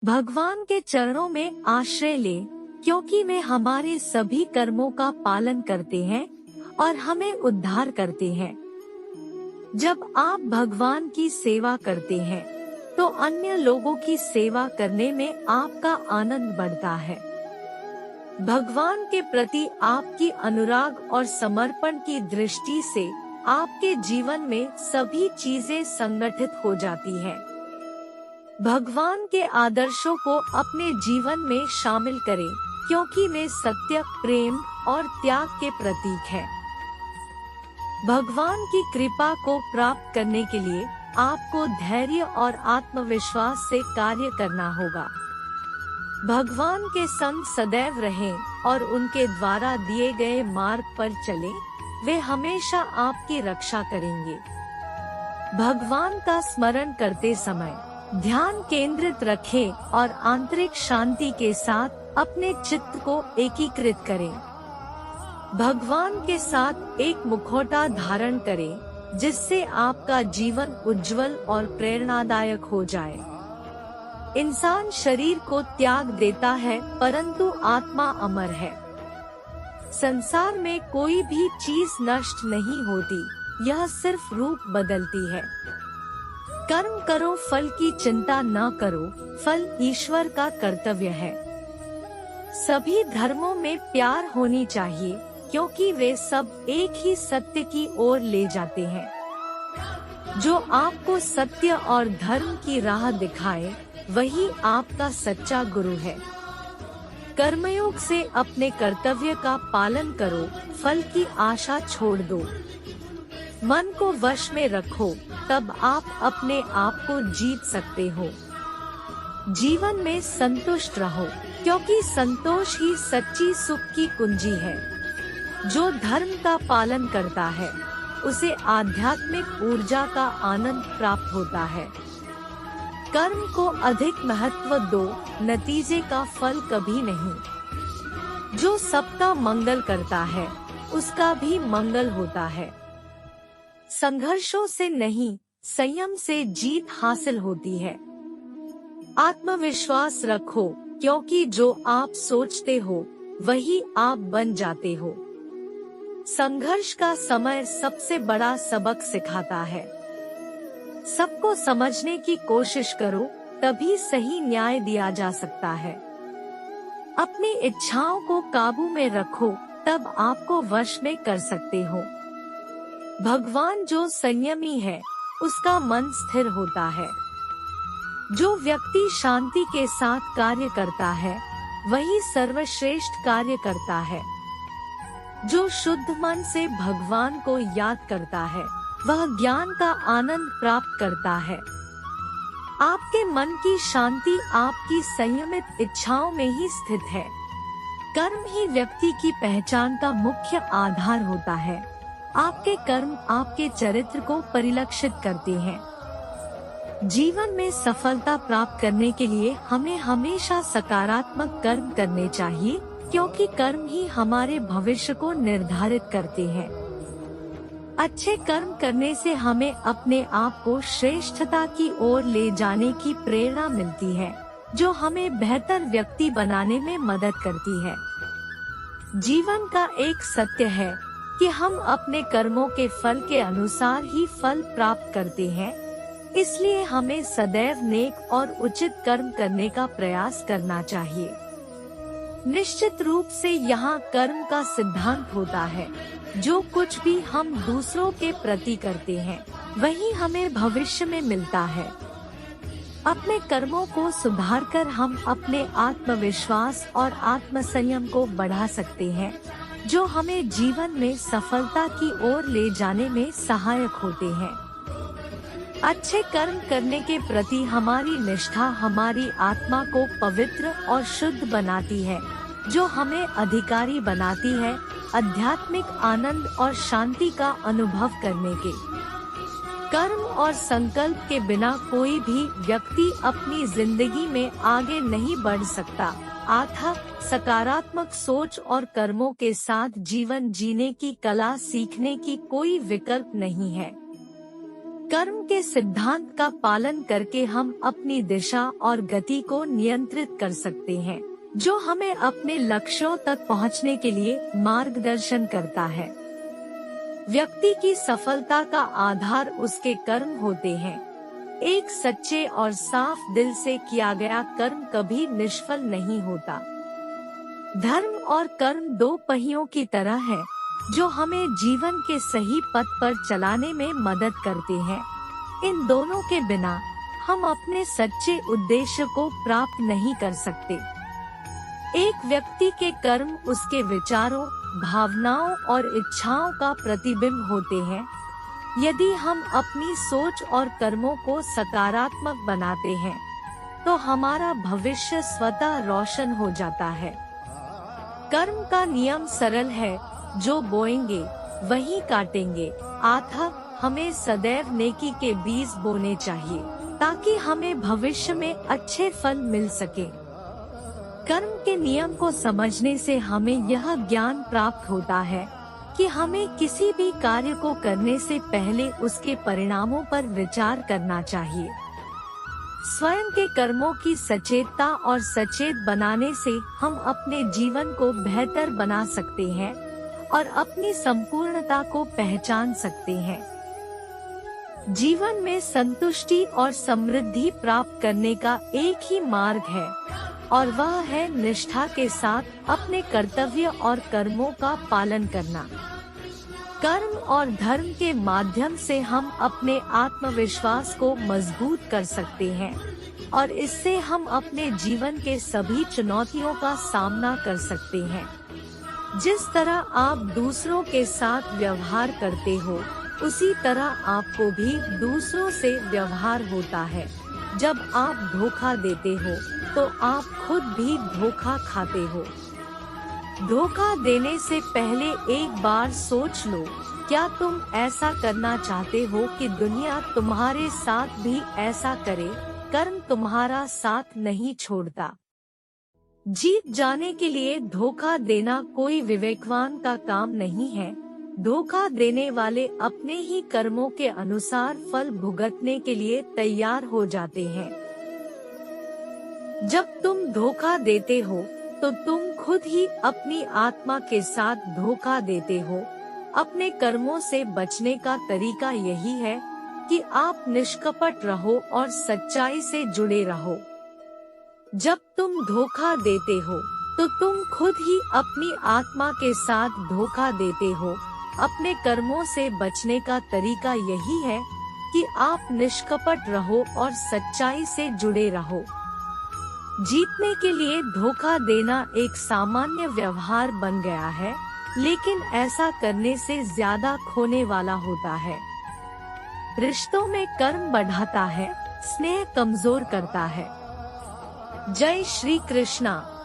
भगवान के चरणों में आश्रय ले, क्योंकि वे हमारे सभी कर्मों का पालन करते हैं और हमें उद्धार करते हैं। जब आप भगवान की सेवा करते हैं, तो अन्य लोगों की सेवा करने में आपका आनंद बढ़ता है। भगवान के प्रति आपकी अनुराग और समर्पण की दृष्टि से आपके जीवन में सभी चीजें संगठित हो जाती हैं। भगवान के आदर्शों को अपने जीवन में शामिल करें, क्योंकि वे सत्य, प्रेम और त्याग के प्रतीक हैं। भगवान की कृपा को प्राप्त करने के लिए आपको धैर्य और आत्मविश्वास से कार्य करना होगा। भगवान के संग सदैव रहें और उनके द्वारा दिए गए मार्ग पर चलें, वे हमेशा आपकी रक्षा करेंगे। भगवान का स्मरण करते समय ध्यान केंद्रित रखें और आंतरिक शांति के साथ अपने चित्त को एकीकृत करें। भगवान के साथ एक मुखौटा धारण करें, जिससे आपका जीवन उज्जवल और प्रेरणादायक हो जाए। इंसान शरीर को त्याग देता है, परंतु आत्मा अमर है। संसार में कोई भी चीज नष्ट नहीं होती, यह सिर्फ रूप बदलती है। कर्म करो, फल की चिंता न करो, फल ईश्वर का कर्तव्य है। सभी धर्मों में प्यार होनी चाहिए, क्योंकि वे सब एक ही सत्य की ओर ले जाते हैं। जो आपको सत्य और धर्म की राह दिखाए, वही आपका सच्चा गुरु है। कर्मयोग से अपने कर्तव्य का पालन करो, फल की आशा छोड़ दो। मन को वश में रखो, तब आप अपने आप को जीत सकते हो। जीवन में संतुष्ट रहो, क्योंकि संतोष ही सच्ची सुख की कुंजी है। जो धर्म का पालन करता है, उसे आध्यात्मिक ऊर्जा का आनंद प्राप्त होता है। कर्म को अधिक महत्व दो, नतीजे का फल कभी नहीं। जो सबका मंगल करता है, उसका भी मंगल होता है। संघर्षों से नहीं, संयम से जीत हासिल होती है। आत्मविश्वास रखो, क्योंकि जो आप सोचते हो, वही आप बन जाते हो। संघर्ष का समय सबसे बड़ा सबक सिखाता है। सबको समझने की कोशिश करो, तभी सही न्याय दिया जा सकता है। अपनी इच्छाओं को काबू में रखो, तब आपको वश में कर सकते हो। भगवान जो संयमी है, उसका मन स्थिर होता है। जो व्यक्ति शांति के साथ कार्य करता है, वही सर्वश्रेष्ठ कार्य करता है। जो शुद्ध मन से भगवान को याद करता है, वह ज्ञान का आनंद प्राप्त करता है। आपके मन की शांति आपकी संयमित इच्छाओं में ही स्थित है। कर्म ही व्यक्ति की पहचान का मुख्य आधार होता है। आपके कर्म आपके चरित्र को परिलक्षित करते हैं। जीवन में सफलता प्राप्त करने के लिए हमें हमेशा सकारात्मक कर्म करने चाहिए, क्योंकि कर्म ही हमारे भविष्य को निर्धारित करते हैं। अच्छे कर्म करने से हमें अपने आप को श्रेष्ठता की ओर ले जाने की प्रेरणा मिलती है, जो हमें बेहतर व्यक्ति बनाने में मदद करती है। जीवन का एक सत्य है कि हम अपने कर्मों के फल के अनुसार ही फल प्राप्त करते हैं। इसलिए हमें सदैव नेक और उचित कर्म करने का प्रयास करना चाहिए। निश्चित रूप से यहाँ कर्म का सिद्धांत होता है। जो कुछ भी हम दूसरों के प्रति करते हैं, वही हमें भविष्य में मिलता है। अपने कर्मों को सुधारकर हम अपने आत्मविश्वास और आत्मसंयम को बढ़ा सकते हैं, जो हमें जीवन में सफलता की ओर ले जाने में सहायक होते हैं। अच्छे कर्म करने के प्रति हमारी निष्ठा हमारी आत्मा को पवित्र और शुद्ध बनाती है, जो हमें अधिकारी बनाती है आध्यात्मिक आनंद और शांति का अनुभव करने के। कर्म और संकल्प के बिना कोई भी व्यक्ति अपनी जिंदगी में आगे नहीं बढ़ सकता। अतः सकारात्मक सोच और कर्मों के साथ जीवन जीने की कला सीखने की कोई विकल्प नहीं है। कर्म के सिद्धांत का पालन करके हम अपनी दिशा और गति को नियंत्रित कर सकते हैं, जो हमें अपने लक्ष्यों तक पहुंचने के लिए मार्गदर्शन करता है। व्यक्ति की सफलता का आधार उसके कर्म होते हैं। एक सच्चे और साफ दिल से किया गया कर्म कभी निष्फल नहीं होता। धर्म और कर्म दो पहियों की तरह है, जो हमें जीवन के सही पथ पर चलाने में मदद करते हैं। इन दोनों के बिना हम अपने सच्चे उद्देश्य को प्राप्त नहीं कर सकते। एक व्यक्ति के कर्म उसके विचारों, भावनाओं और इच्छाओं का प्रतिबिंब होते हैं। यदि हम अपनी सोच और कर्मों को सकारात्मक बनाते हैं, तो हमारा भविष्य स्वतः रोशन हो जाता है। कर्म का नियम सरल है, जो बोएंगे वही काटेंगे। अतः हमें सदैव नेकी के बीज बोने चाहिए, ताकि हमें भविष्य में अच्छे फल मिल सके। कर्म के नियम को समझने से हमें यह ज्ञान प्राप्त होता है कि हमें किसी भी कार्य को करने से पहले उसके परिणामों पर विचार करना चाहिए। स्वयं के कर्मों की सचेतता और सचेत बनाने से हम अपने जीवन को बेहतर बना सकते हैं और अपनी संपूर्णता को पहचान सकते हैं। जीवन में संतुष्टि और समृद्धि प्राप्त करने का एक ही मार्ग है, और वह है निष्ठा के साथ अपने कर्तव्य और कर्मों का पालन करना। कर्म और धर्म के माध्यम से हम अपने आत्मविश्वास को मजबूत कर सकते हैं, और इससे हम अपने जीवन के सभी चुनौतियों का सामना कर सकते हैं। जिस तरह आप दूसरों के साथ व्यवहार करते हो, उसी तरह आपको भी दूसरों से व्यवहार होता है। जब आप धोखा देते हो, तो आप खुद भी धोखा खाते हो। धोखा देने से पहले एक बार सोच लो, क्या तुम ऐसा करना चाहते हो कि दुनिया तुम्हारे साथ भी ऐसा करे? कर्म तुम्हारा साथ नहीं छोड़ता। जीत जाने के लिए धोखा देना कोई विवेकवान का काम नहीं है। धोखा देने वाले अपने ही कर्मों के अनुसार फल भुगतने के लिए तैयार हो जाते हैं। जब तुम धोखा देते हो, तो तुम खुद ही अपनी आत्मा के साथ धोखा देते हो। अपने कर्मों से बचने का तरीका यही है कि आप निष्कपट रहो और सच्चाई से जुड़े रहो। जब तुम धोखा देते हो, तो तुम खुद ही अपनी आत्मा के साथ धोखा देते हो। अपने कर्मों से बचने का तरीका यही है कि आप निष्कपट रहो और सच्चाई से जुड़े रहो। जीतने के लिए धोखा देना एक सामान्य व्यवहार बन गया है, लेकिन ऐसा करने से ज्यादा खोने वाला होता है। रिश्तों में कर्म बढ़ाता है, स्नेह कमजोर करता है। जय श्री कृष्णा।